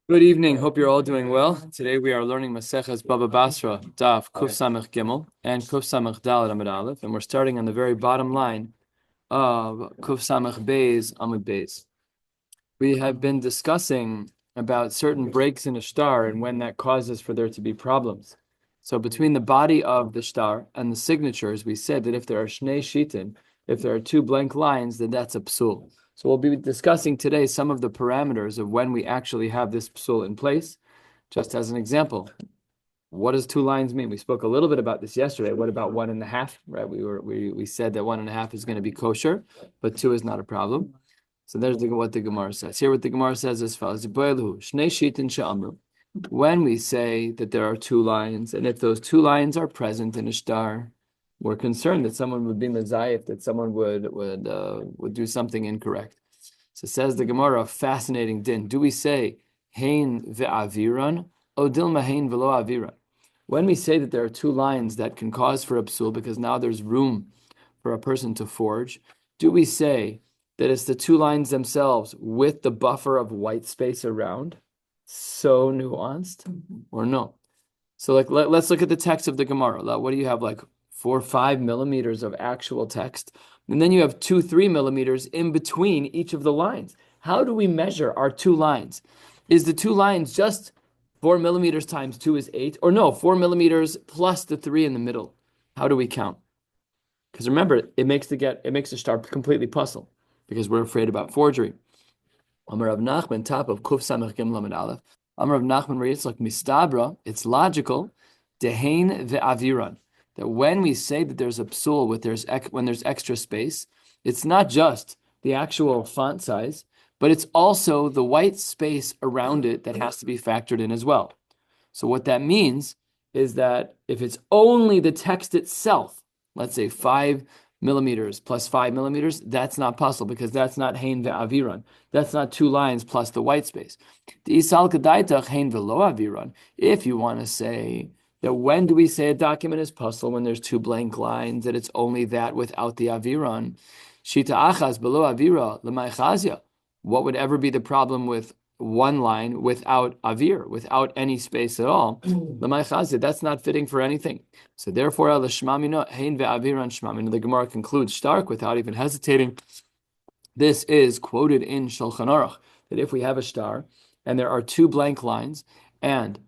Good evening. Hope you're all doing well. Today we are learning Maseches Bava Basra, Daf Kuf Samech Gimel and Kuf Samech Daled Amud Aleph, and we're starting on the very bottom line of Kuf Samech Beis Amud Beis. We have been discussing about certain breaks in a star and when that causes for there to be problems. So between the body of the star and the signatures, we said that if there are shnei shitin, if there are two blank lines, then that's a psul. So we'll be discussing today some of the parameters of when we actually have this psul in place. Just as an example, what does two lines mean? We spoke a little bit about this yesterday. What about 1.5? Right? We said that 1.5 is going to be kosher, but 2 is not a problem. So there's what the Gemara says. Here what the Gemara says as follows. When we say that there are two lines, and if those two lines are present in a star, we're concerned that someone would be mezayif, that someone would do something incorrect. So says the Gemara, fascinating din. Do we say hein ve'aviran, or dilma hein velo aviran? When we say that there are two lines that can cause for a psul, because now there's room for a person to forge, do we say that it's the two lines themselves with the buffer of white space around? So nuanced, or no? So let's look at the text of the Gemara. What do you have, like 4 or 5 millimeters of actual text? And then you have 2-3 millimeters in between each of the lines. How do we measure our two lines? Is the two lines just 4 millimeters times 2 is 8? Or no, 4 millimeters plus the 3 in the middle? How do we count? Because remember, it makes the star completely puzzle, because we're afraid about forgery. Amar Rav Nachman, top of Kuf Samech Gimel Amud Aleph. Amar Rav Nachman reads like mistabra. It's logical, dehain ve'aviran, that when we say that there's a psul when there's extra space, it's not just the actual font size, but it's also the white space around it that has to be factored in as well. So what that means is that if it's only the text itself, let's say 5 millimeters plus 5 millimeters, that's not possible, because that's not hein ve'aviran. That's not two lines plus the white space. If you want to say that when do we say a document is puzzle, when there's two blank lines, that it's only that without the aviran, shita achas below avira l'may chazia. What would ever be the problem with one line without avir, without any space at all? L'may chazia, that's not fitting for anything. So therefore, the Gemara concludes stark without even hesitating. This is quoted in Shulchan Aruch, that if we have a star and there are two blank lines, and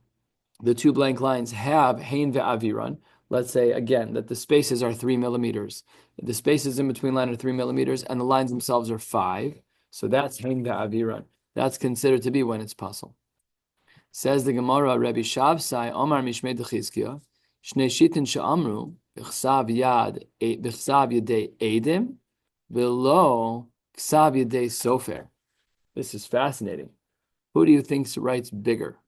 the two blank lines have hein ve'aviran, let's say again that the spaces are 3 millimeters, the spaces in between line are 3 millimeters, and the lines themselves are 5. So that's hein ve'aviran. That's considered to be when it's puzzle. Says the Gemara, Rabbi Shabsai Omar Mishmei Dechizkiah, Shnei Shitin she'amru b'chsav yadei edim v'lo ksav yadei sofer. This is fascinating. Who do you think writes bigger,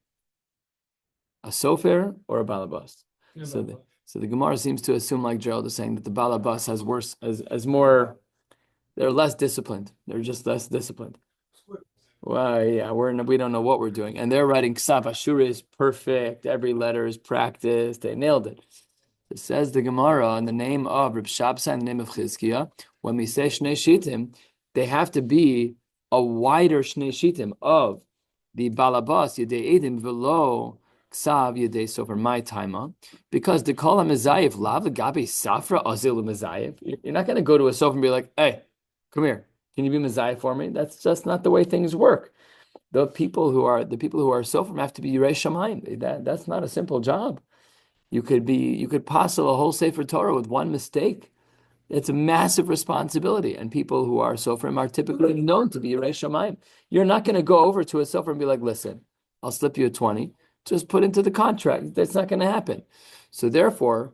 a sofer or a balabas? Yeah, so the Gemara seems to assume, like Gerald is saying, that the balabas has worse, as more, they're less disciplined. They're just less disciplined. Well, yeah, we don't know what we're doing, and they're writing ksav. Ashura is perfect. Every letter is practiced. They nailed it. It says the Gemara in the name of Reb Shabsai, in the name of Chizkiah, when we say shnei shitim, they have to be a wider shnei shitim of the balabas yedei edim v'lo ksav yedei sofer my taima, because the kol ha-mezayif lav gabi safra azil mezayif. You're not going to go to a sofer and be like, "Hey, come here. Can you be mezayif for me?" That's just not the way things work. The people who are sofer have to be yirei shamayim. That's not a simple job. You could passel a whole sefer Torah with one mistake. It's a massive responsibility, and people who are sofrim are typically known to be yirei shamayim. You're not going to go over to a sofer and be like, "Listen, I'll slip you a 20. Just put into the contract." That's not going to happen. So therefore,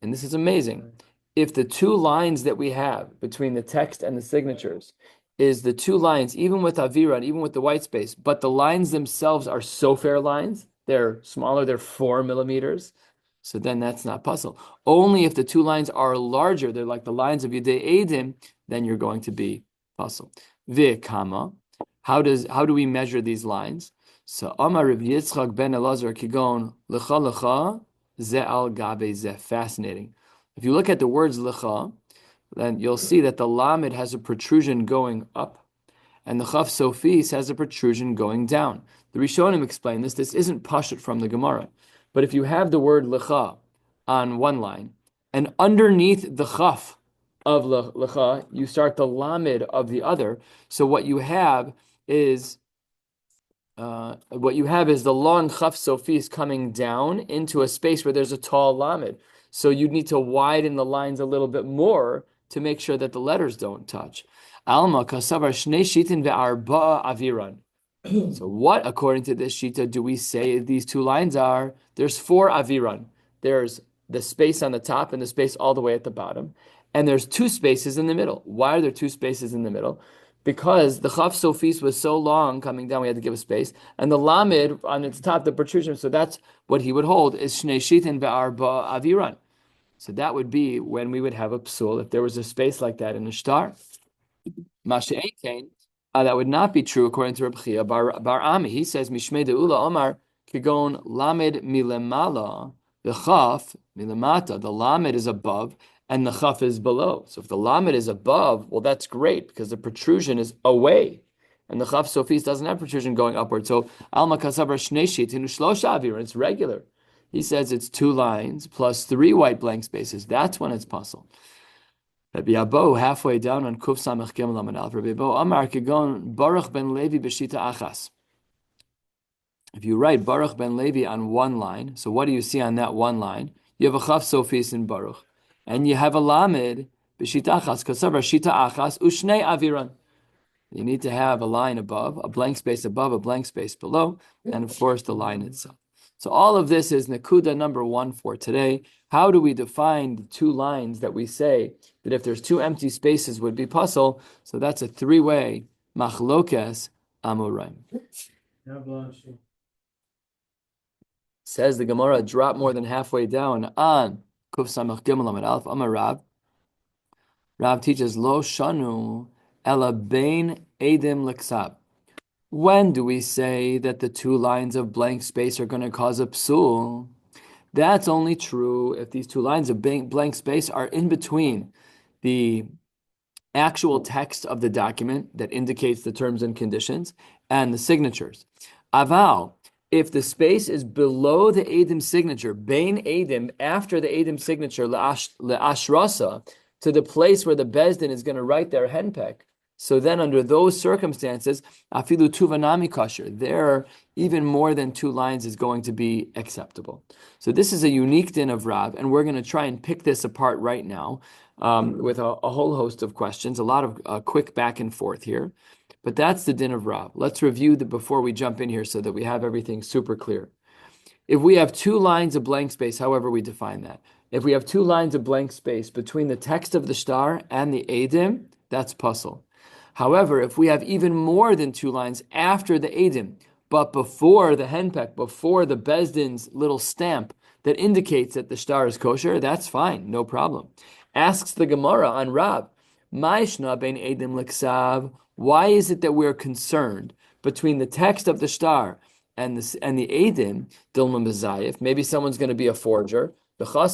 and this is amazing, if the two lines that we have between the text and the signatures is the two lines, even with avira, even with the white space, but the lines themselves are sofer lines, they're smaller, they're 4 millimeters, so then that's not puzzle. Only if the two lines are larger, they're like the lines of Yedei Edim, then you're going to be puzzle. V'kama, how do we measure these lines? So Amar Rav Yitzchak ben Elazar Kigon Lecha Lecha Ze al Gabe Ze. Fascinating. If you look at the words Lecha, then you'll see that the lamed has a protrusion going up, and the Chaf Sofis has a protrusion going down. The Rishonim explain this. This isn't pashut from the Gemara. But if you have the word lecha on one line, and underneath the Chaf of lecha, you start the lamed of the other. So what you have is the long chaf sofis coming down into a space where there's a tall lamed. So you need to widen the lines a little bit more to make sure that the letters don't touch. Alma kasavar shnei shitin ve'arba'a aviran. So what, according to this shita, do we say these two lines are? There's 4 aviran. There's the space on the top and the space all the way at the bottom. And there's 2 spaces in the middle. Why are there 2 spaces in the middle? Because the chaf sofis was so long coming down, we had to give a space. And the lamed on its top, the protrusion, so that's what he would hold, is shnei shitin ve'arba aviran. So that would be when we would have a psul, if there was a space like that in a shtar. That would not be true according to Rabbi Chia Bar Ami. He says, Mishmei de'ula Omar, kigon lamed milemala, the chaf milemata, the lamed is above, and the chaf is below. So if the lamed is above, well, that's great, because the protrusion is away. And the chaf sofis doesn't have protrusion going upward. So alma kasabar shnei shitin u'shlosh avir, it's regular. He says it's 2 lines plus 3 white blank spaces. That's when it's possible. Rabbi Abo, halfway down on Kuf Samech Gimel Amud Aleph, Rabbi Abo Amar Kegon Baruch ben Levi b'shita achas. If you write Baruch ben Levi on one line, so what do you see on that one line? You have a Chaf Sofis in Baruch, and you have a Lamed b'shita achas. Kasavar shita achas u'shnei aviran. You need to have a line above, a blank space above, a blank space below, and of course the line itself. So all of this is Nakuda number 1 for today. How do we define the 2 lines that we say that if there's 2 empty spaces would be puzzle? So that's a 3-way machlokes amoraim. Says the Gemara, drop more than halfway down on Kuf Samach Gimel Amud Aleph Amar Rav. Rav teaches Lo Shanu Ela Bein Edim Leksab. When do we say that the 2 lines of blank space are going to cause a psul? That's only true if these 2 lines of blank space are in between the actual text of the document that indicates the terms and conditions and the signatures. Aval, if the space is below the Edim signature, Bein Edim, after the Edim signature, Le'ashrasa, to the place where the Bezdin is going to write their henpek, so then under those circumstances, afilu tuvanami kasher, there even more than 2 lines is going to be acceptable. So this is a unique din of Rav, and we're going to try and pick this apart right now with a whole host of questions, a lot of quick back and forth here. But that's the din of Rav. Let's review before we jump in here so that we have everything super clear. If we have 2 lines of blank space, however we define that, if we have 2 lines of blank space between the text of the shtar and the edim, that's puzzle. However, if we have even more than 2 lines after the edim, but before the henpek, before the bezdin's little stamp that indicates that the shtar is kosher, that's fine, no problem. Asks the Gemara on Rav, Ma'ishna bein edim leksav, why is it that we're concerned between the text of the shtar and the edim, dilma mezayif? Maybe someone's going to be a forger. He's going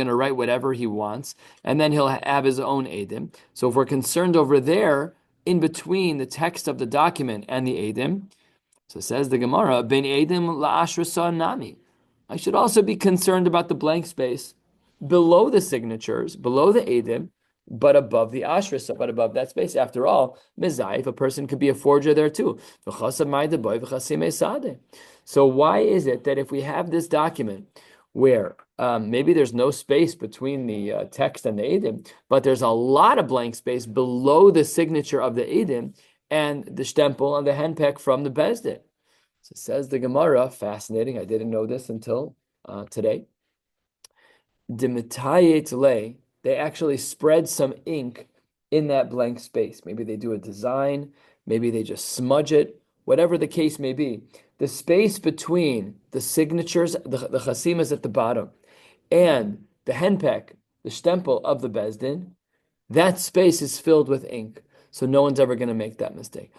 to write whatever he wants, and then he'll have his own edim. So if we're concerned over there, in between the text of the document and the edim, so says the Gemara, ben edim la'ashrasa nami. I should also be concerned about the blank space below the signatures, below the edim, but above the ashrasa, but above that space. After all, mezayif, a person could be a forger there too. So why is it that if we have this document where maybe there's no space between the text and the edim, but there's a lot of blank space below the signature of the edim and the stempel on the henpek from the bezdin? So says the Gemara, fascinating, I didn't know this until today. They actually spread some ink in that blank space. Maybe they do a design, maybe they just smudge it, whatever the case may be. The space between the signatures, the chasimas at the bottom, and the henpek, the stempel of the bezdin, that space is filled with ink. So no one's ever going to make that mistake.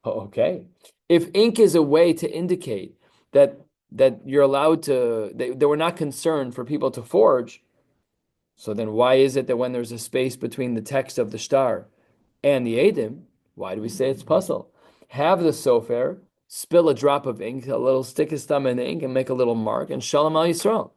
Okay. If ink is a way to indicate that you're allowed to, they were not concerned for people to forge, So then why is it that when there's a space between the text of the shtar and the edim, why do we say it's puzzle? Have the sofer spill a drop of ink, stick his thumb in the ink and make a little mark, and Shalom Al Yisrael.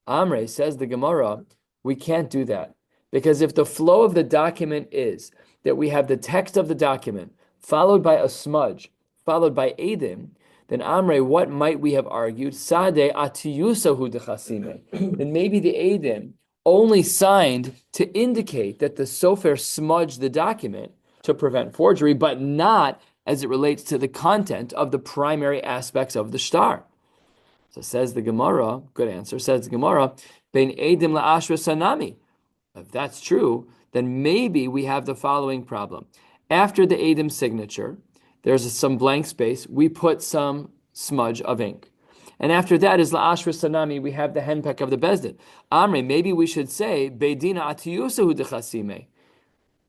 Amre, says the Gemara, we can't do that. Because if the flow of the document is that we have the text of the document followed by a smudge, followed by edim, then Amre, what might we have argued? Sade atiyusahu dechasime. Then maybe the edim only signed to indicate that the sofer smudged the document to prevent forgery, but not as it relates to the content of the primary aspects of the shtar. So says the Gemara, good answer, says the Gemara, bein edim la'ashra sanami. If that's true, then maybe we have the following problem. After the edim signature, there's some blank space, we put some smudge of ink. And after that is la'ashra sanami, we have the henpeck of the bezdin. Amre, maybe we should say, beidina atiyusahu dechasime.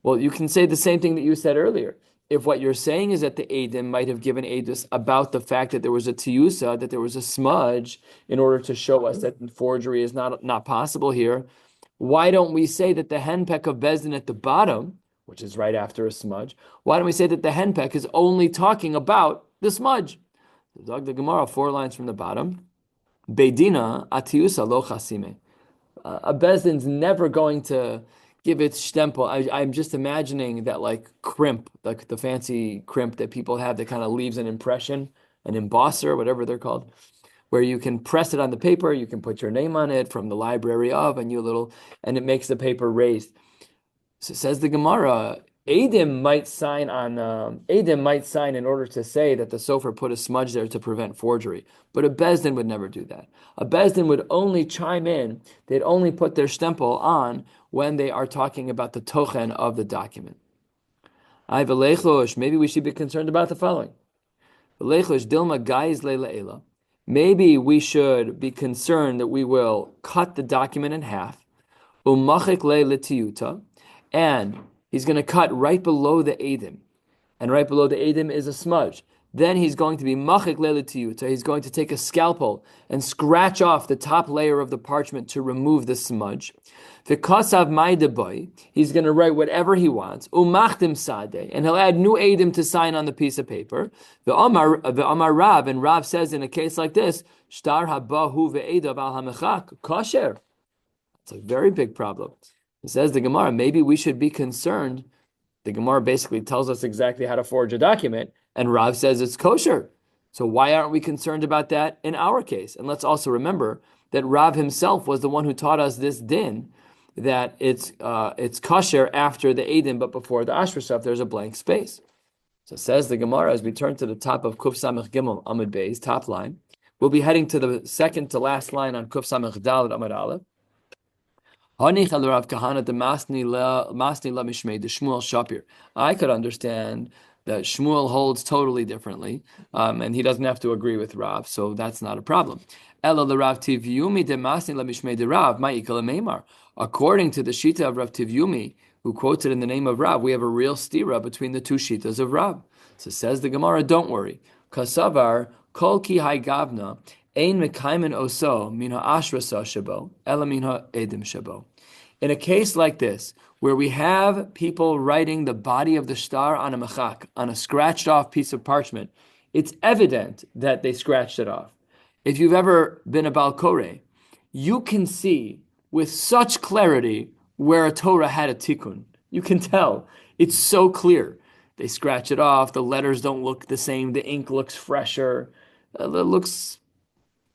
Well, you can say the same thing that you said earlier. If what you're saying is that the Eidim might have given Eidus about the fact that there was a tiyusa, that there was a smudge, in order to show us that forgery is not possible here, why don't we say that the henpeck of Bezdin at the bottom, which is right after a smudge, why don't we say that the henpeck is only talking about the smudge? The Gemara, 4 lines from the bottom, Beidina atiyusa lo chasime. A Bezdin's never going to give its stempel. I'm just imagining that like crimp, like the fancy crimp that people have that kind of leaves an impression, an embosser, whatever they're called, where you can press it on the paper, you can put your name on it from the library of, and and it makes the paper raised. So says the Gemara, Eidim might sign in order to say that the sofer put a smudge there to prevent forgery, but a bezdin would never do that. A bezdin would only chime in; they'd only put their stempel on when they are talking about the tochen of the document. Maybe we should be concerned about the following. Maybe we should be concerned that we will cut the document in half, and he's going to cut right below the edim, and right below the edim is a smudge. Then he's going to be machik le'letiyuta. He's going to take a scalpel and scratch off the top layer of the parchment to remove the smudge. V'kasav ma'ideboy. He's going to write whatever he wants. Umachdim sade, and he'll add new edim to sign on the piece of paper. V'amar Rav, and Rav says in a case like this, shtar habahu ve'edav al hamechak kosher. It's a very big problem. It says the Gemara, maybe we should be concerned. The Gemara basically tells us exactly how to forge a document, and Rav says it's kosher. So why aren't we concerned about that in our case? And let's also remember that Rav himself was the one who taught us this din, that it's kosher after the edim, but before the ashra stuff, there's a blank space. So says the Gemara, as we turn to the top of Kuf Samech Gimel Amud Bey's top line, we'll be heading to the second to last line on Kuf Samech Daled Amud Aleph. I could understand that Shmuel holds totally differently, and he doesn't have to agree with Rav, so that's not a problem. According to the Shita of Rav Tivyumi, who quoted in the name of Rav, we have a real stira between the two Shitas of Rav. So says the Gemara, don't worry. Kasavar kol ki hai gavna ein mekaimen oso min ha'ashrasa shabo ela min ha'edim shabo. In a case like this, where we have people writing the body of the shtar on a mechak, on a scratched off piece of parchment, it's evident that they scratched it off. If you've ever been a Bal Koreh, you can see with such clarity where a Torah had a tikkun. You can tell. It's so clear. They scratch it off, the letters don't look the same, the ink looks fresher, it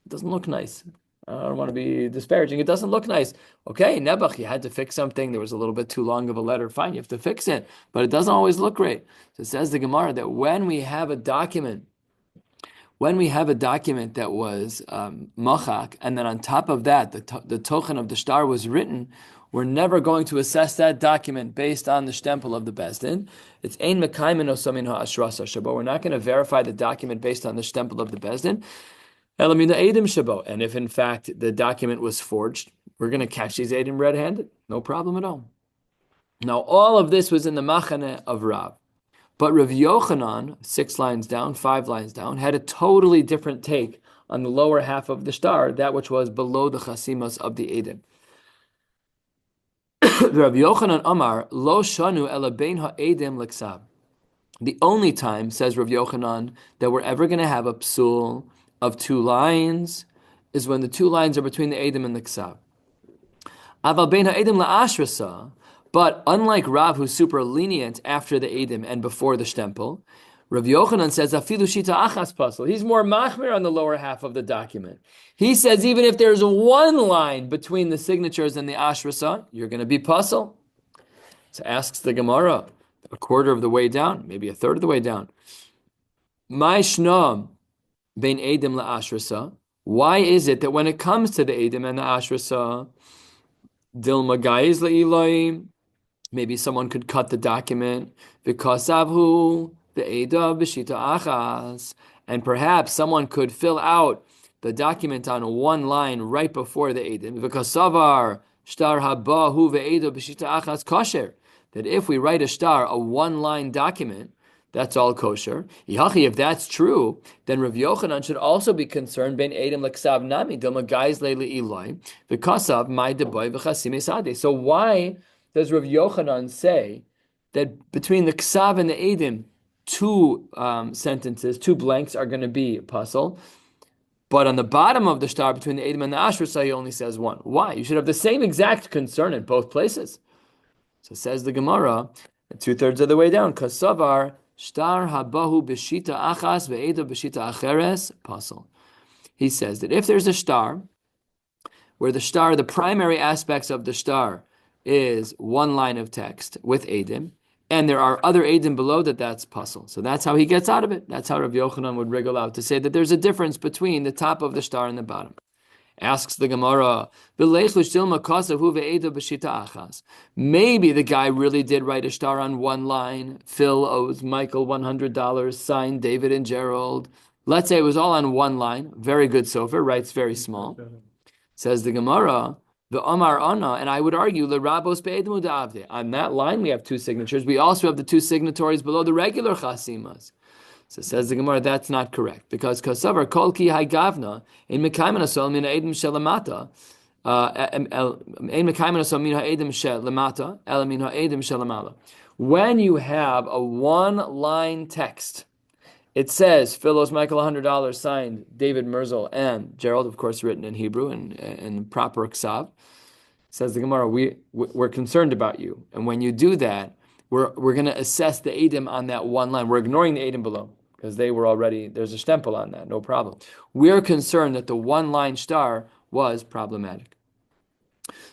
doesn't look nice. I don't want to be disparaging. It doesn't look nice. Okay, Nebuch, you had to fix something. There was a little bit too long of a letter. Fine, you have to fix it. But it doesn't always look great. So it says the Gemara that when we have a document that was machak, and then on top of that, the tochen of the shtar was written, we're never going to assess that document based on the stempel of the bezdin. It's ein mekaimen osamin ha'ashrasa shabo. We're not going to verify the document based on the stempel of the bezdin. And if in fact the document was forged, we're going to catch these edim red-handed. No problem at all. Now, all of this was in the machane of Rav. But Rav Yochanan, 5 lines down, had a totally different take on the lower half of the shtar, that which was below the chasimas of the edim. Rabbi Yochanan Amar lo shanu ela bein ha'edim l'ksav. The only time, says Rav Yochanan, that we're ever going to have a psul of 2 lines is when the 2 lines are between the edim and the ksav. Aval bein ha'edim la'ashrasa, but unlike Rav, who's super lenient after the edim and before the shtempel, Rav Yochanan says afilu shita achas pasel. He's more machmir on the lower half of the document. He says even if there's 1 line between the signatures and the ashrasa, you're going to be pasel. So asks the Gemara, a quarter of the way down, maybe a third of the way down. My shnam bein edim la'ashrasa. Why is it that when it comes to the edim and the ashrasa, dilma gaiz le'iloim, maybe someone could cut the document, v'kasavhu ve'edav b'shita achas, and perhaps someone could fill out the document on 1 line right before the edim, v'kasavar shtar haba hu ve'edav b'shita achas kosher, that if we write a shtar, a 1-line document, that's all kosher. If that's true, then Rav Yochanan should also be concerned ben edim l'ksav nami dilma gaiz le'iloi v'kasav mai deboy v'chasim esadeh. So why does Rav Yochanan say that between the ksav and the edim, 2 sentences, 2 blanks are going to be puzzle, but on the bottom of the shtar between the edim and the ashrasa, he only says 1? Why? You should have the same exact concern in both places. So says the Gemara, 2/3 of the way down, Kasavar, shtar habahu b'shita achas ve'edav b'shita acheres, pasal. He says that if there's a shtar, where the shtar, the primary aspects of the shtar is 1 line of text with edim, and there are other edim below that, that's pasal. So that's how he gets out of it. That's how Rav Yochanan would wriggle out to say that there's a difference between the top of the shtar and the bottom. Asks the Gemara, maybe the guy really did write a shtar on 1 line. Phil owes Michael $100, signed David and Gerald. Let's say it was all on 1 line. Very good sofer, writes very small. Says the Gemara, the Omar Anna, and I would argue, on that line we have 2 signatures. We also have the 2 signatories below the regular chasimas. So says the Gemara, that's not correct, because kasavar kol ki haygavna in mekayman asol min ha'edim shelamata in mekayman asol min ha'edim shelamata ela min ha'edim shelamala. When you have a 1-line text, it says Philos Michael $100, signed David Merzel and Gerald, of course, written in Hebrew and proper ksav. Says the Gemara, we're concerned about you, and when you do that, we're going to assess the edim on that 1 line. We're ignoring the edim below, because they were already, there's a stempel on that, no problem. We're concerned that the 1-line shtar was problematic.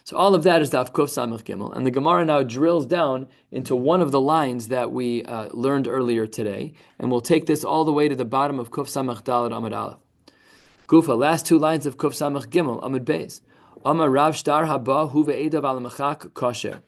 So all of that is Daf Kuf Samach Gimel, and the Gemara now drills down into one of the lines that we learned earlier today, and we'll take this all the way to the bottom of Kuf Samach Daled Amud Aleph. Gufa, last 2 lines of Kuf Samach Gimel, Amud Beis. Amar Rav Shtar Haba Hu Ve'edav Al Mechak Kosher.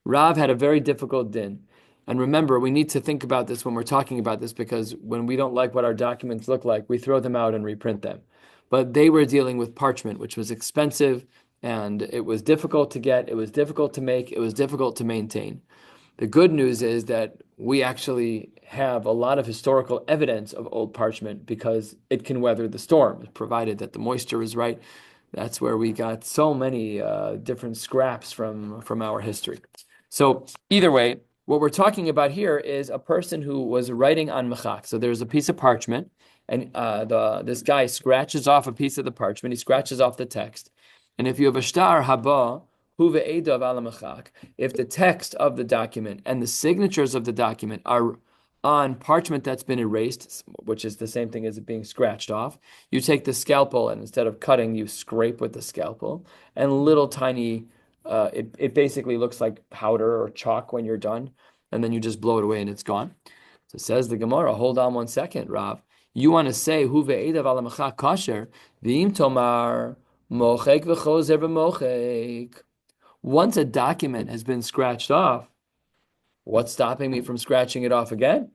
Rav had a very difficult din. And remember, we need to think about this when we're talking about this, because when we don't like what our documents look like, we throw them out and reprint them. But they were dealing with parchment, which was expensive, and it was difficult to get, it was difficult to make, it was difficult to maintain. The good news is that we actually have a lot of historical evidence of old parchment because it can weather the storm, provided that the moisture is right. That's where we got so many different scraps from our history. So either way, what we're talking about here is a person who was writing on mechak. So there's a piece of parchment, and this guy scratches off a piece of the parchment. He scratches off the text. And if you have a shtar haba hu ve'edav ala mechak, if the text of the document and the signatures of the document are on parchment that's been erased, which is the same thing as it being scratched off, you take the scalpel, and instead of cutting, you scrape with the scalpel, and little tiny it basically looks like powder or chalk when you're done, and then you just blow it away and it's gone. So says the Gemara, hold on 1 second, Rav. You want to say, Hu ve'edav ala mechak kasher, v'im tomar, mochek v'chozer v'mochek. Once a document has been scratched off, what's stopping me from scratching it off again?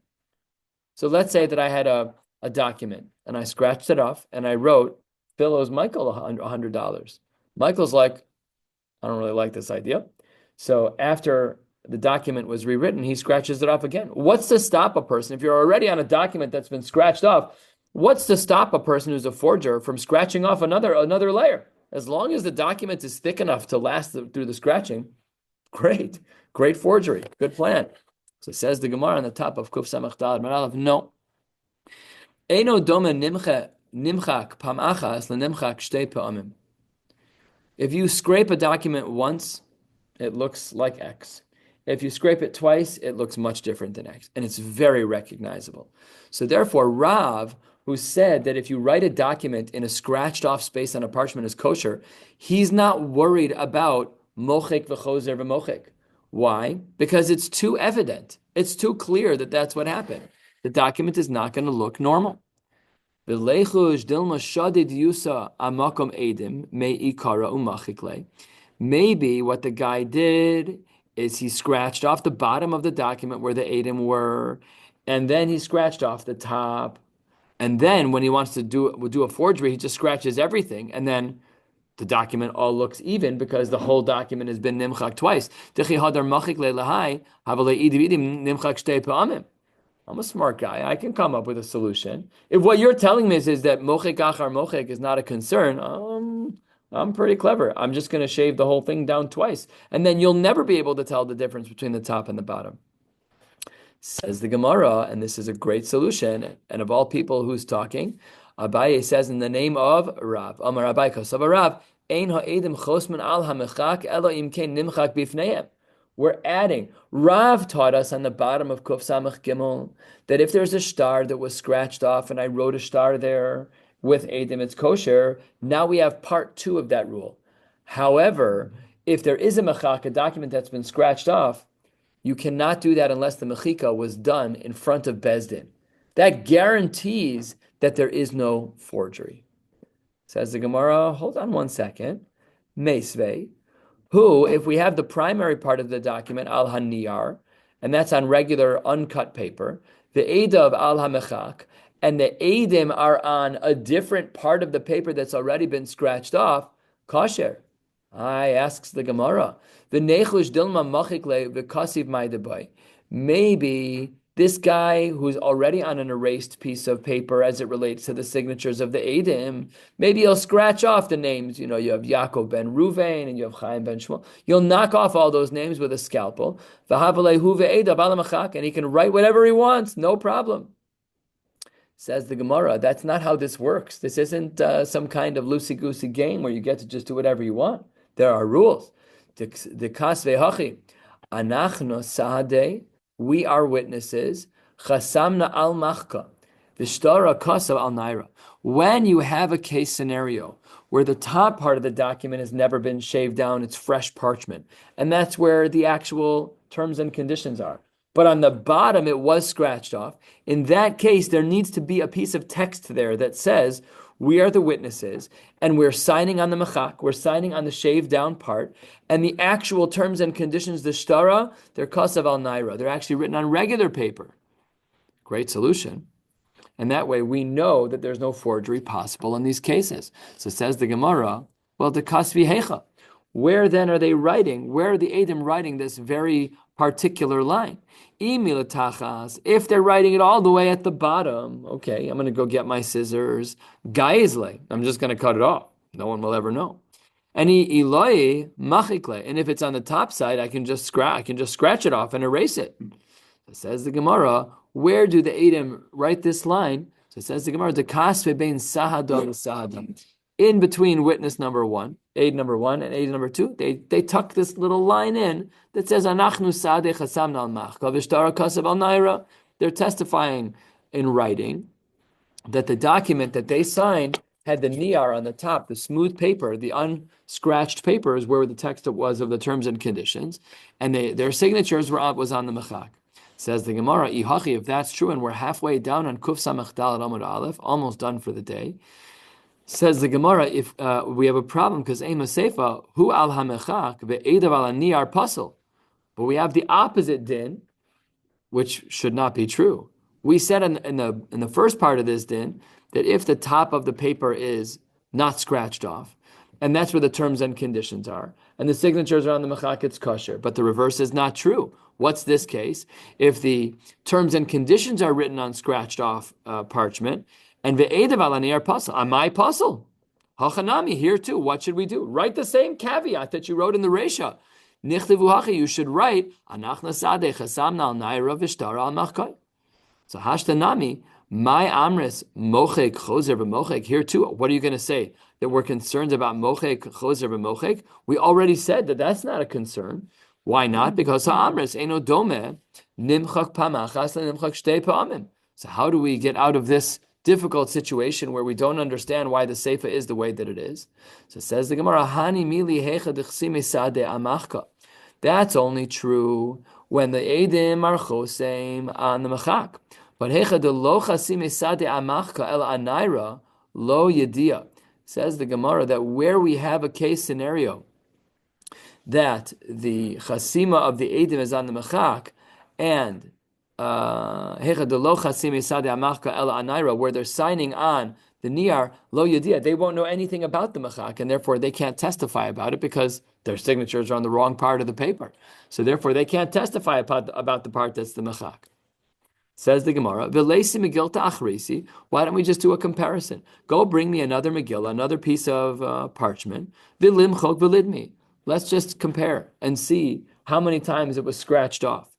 So let's say that I had a document, and I scratched it off, and I wrote, Phil owes Michael $100. Michael's like, I don't really like this idea. So after the document was rewritten, he scratches it off again. What's to stop a person, if you're already on a document that's been scratched off, what's to stop a person who's a forger from scratching off another layer? As long as the document is thick enough to last through the scratching, Great forgery. Good plan. So says the Gemara on the top of Kuf Samach Daled Maralav, no. Eino dome nimchak pam achas lenimchak shtei pa'amim. If you scrape a document once, it looks like X. If you scrape it twice, it looks much different than X, and it's very recognizable. So therefore, Rav, who said that if you write a document in a scratched off space on a parchment is kosher, he's not worried about mochek v'chozer v'mochek. Why? Because it's too evident. It's too clear that that's what happened. The document is not going to look normal. Maybe what the guy did is he scratched off the bottom of the document where the edim were, and then he scratched off the top. And then when he wants to do a forgery, he just scratches everything, and then the document all looks even because the whole document has been nimchak twice. I'm a smart guy. I can come up with a solution. If what you're telling me is that mochek achar mochek is not a concern, I'm pretty clever. I'm just going to shave the whole thing down twice. And then you'll never be able to tell the difference between the top and the bottom. Says the Gemara, and this is a great solution. And of all people who's talking, Abaye says in the name of Rav, Amar Abaye Kosav Rav, Ein ha'edim chosman al ha'mechak elo im kein nimchak bifneihem. We're adding. Rav taught us on the bottom of Kuf Samach Gimel that if there's a star that was scratched off and I wrote a star there with Edim, it's kosher. Now we have part 2 of that rule. However, if there is a mechak, a document that's been scratched off, you cannot do that unless the mechika was done in front of Bezdin. That guarantees that there is no forgery. Says the Gemara, hold on one second. Meisvei. Who, if we have the primary part of the document, al haniyar, and that's on regular uncut paper, the edav al hamechak, and the edim are on a different part of the paper that's already been scratched off, kosher. Asks the Gemara, the nechush dilma machikle v'kasiv ma'debai. Maybe this guy who's already on an erased piece of paper as it relates to the signatures of the Eidim, maybe he'll scratch off the names. You have Yaakov ben Ruvain and you have Chaim ben Shmuel. You'll knock off all those names with a scalpel. And he can write whatever he wants, no problem. Says the Gemara, that's not how this works. This isn't some kind of loosey-goosey game where you get to just do whatever you want. There are rules. The kasvei hachi, anachno sahadeh, we are witnesses. Chasamna al machka, vishtara kasav al naira. When you have a case scenario where the top part of the document has never been shaved down, it's fresh parchment, and that's where the actual terms and conditions are. But on the bottom, it was scratched off. In that case, there needs to be a piece of text there that says, we are the witnesses, and we're signing on the mechak, we're signing on the shaved down part, and the actual terms and conditions, the shtara, they're kasav al naira. They're actually written on regular paper. Great solution. And that way we know that there's no forgery possible in these cases. So says the Gemara, well, the kasvi hecha. Where then are they writing? Where are the Eidim writing this very particular line? If they're writing it all the way at the bottom, okay, I'm going to go get my scissors. Gaizle, I'm just going to cut it off. No one will ever know. And iloi machikle, and if it's on the top side, I can just scratch it off and erase it. So says the Gemara, where do the Eidim write this line? So it says the Gemara, the kasve bein sahada l'sahada. In between witness number 1, aid number 1, and aid number 2, they tuck this little line in that says Anachnu Sadeh Chasamna al Machka Vishtara Kasav al Naira. They're testifying in writing that the document that they signed had the niyar on the top, the smooth paper, the unscratched paper is where the text was of the terms and conditions, and their signatures was on the mechak. Says the Gemara, Ihachi, if that's true, and we're halfway down on Kuf Samach Daled Amud Aleph, almost done for the day. Says the Gemara, if we have a problem because Ema Seifa, hu al hamechak ve'edav al niyar pasel, but we have the opposite din, which should not be true. We said in the first part of this din that if the top of the paper is not scratched off, and that's where the terms and conditions are, and the signatures are on the mechak, it's kosher. But the reverse is not true. What's this case? If the terms and conditions are written on scratched off parchment, and ve'edav al niyar pasel, am I pasel? Hachanami, here too, what should we do? Write the same caveat that you wrote in the Resha. You should write Anachna Sadeh Chasamna al Naira Vishtara al Machkai. So Hashtanami, my Amris Mochek Choser b'Mochek. Here too, what are you going to say? That we're concerned about Mochek Choser b'Mochek? We already said that that's not a concern. Why not? Because Amris Eino Dome Nimchak Pamachas Nimchak Shtei Pa'amim. So how do we get out of this difficult situation where we don't understand why the Seifa is the way that it is? So it says the Gemara, Hani Mili Hecha Dechsime Sadeh Amachka. That's only true when the Eidim are Choseim on the Machak. But Hecha de Lo Chasime Sadeh Amachka El Anaira Lo Yedia. Says the Gemara that where we have a case scenario that the Chasima of the Eidim is on the Machak and Hecha de Lo Chasime Sadeh Amachka El Anaira, where they're signing on the Niyar Lo Yedia, they won't know anything about the Machak, and therefore they can't testify about it because their signatures are on the wrong part of the paper. So therefore they can't testify about the part that's the Machak. Says the Gemara, why don't we just do a comparison? Go bring me another Megillah, another piece of parchment. Let's just compare and see how many times it was scratched off.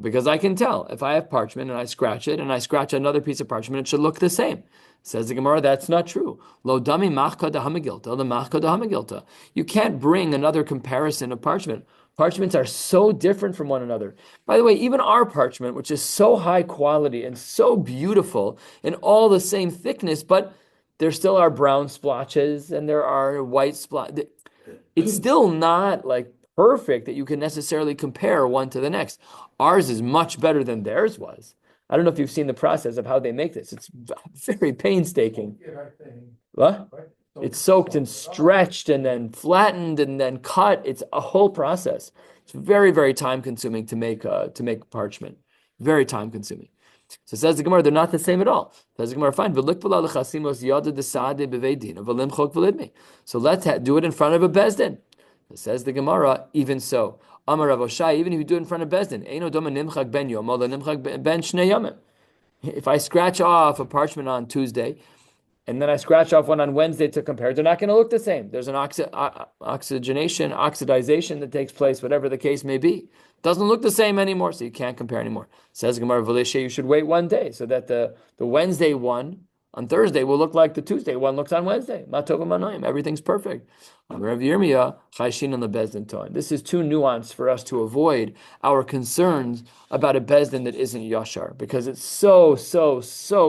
Because I can tell, if I have parchment and I scratch it, and I scratch another piece of parchment, it should look the same. Says the Gemara, that's not true. Lo dami machka da hamagilta, the machka da hamagilta. You can't bring another comparison of parchment. Parchments are so different from one another. By the way, even our parchment, which is so high quality and so beautiful and all the same thickness, but there still are brown splotches and there are white splotches. It's still not like perfect that you can necessarily compare one to the next. Ours is much better than theirs was. I don't know if you've seen the process of how they make this. It's very painstaking. What? It's soaked and stretched and then flattened and then cut. It's a whole process. It's very, very time consuming to make parchment. Very time consuming. So says the Gemara, they're not the same at all. Says the Gemara, fine. So let's do it in front of a bezdin. Says the Gemara, even so. Amar Rav Oshai, even if you do it in front of bezdin, if I scratch off a parchment on Tuesday, and then I scratch off one on Wednesday to compare, they're not going to look the same. There's an oxidization that takes place, whatever the case may be. Doesn't look the same anymore, so you can't compare anymore. Says Gemara, you should wait one day so that the Wednesday one on Thursday will look like the Tuesday one looks on Wednesday. Everything's perfect. This is too nuanced for us to avoid our concerns about a bezdin that isn't yashar, because it's so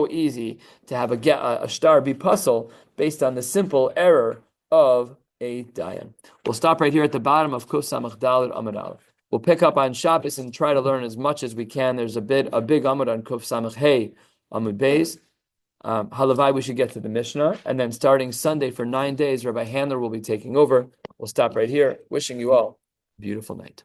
easy to have a shtar be puzzle based on the simple error of a dayan. We'll stop right here at the bottom of Kuf Samach Daled Amud Aleph. We'll pick up on Shabbos and try to learn as much as we can. There's a big Amud on Kuf Samach Hey Amud Beis. Halavai, we should get to the Mishnah, and then starting Sunday for 9 days, Rabbi Handler will be taking over. We'll stop right here. Wishing you all a beautiful night.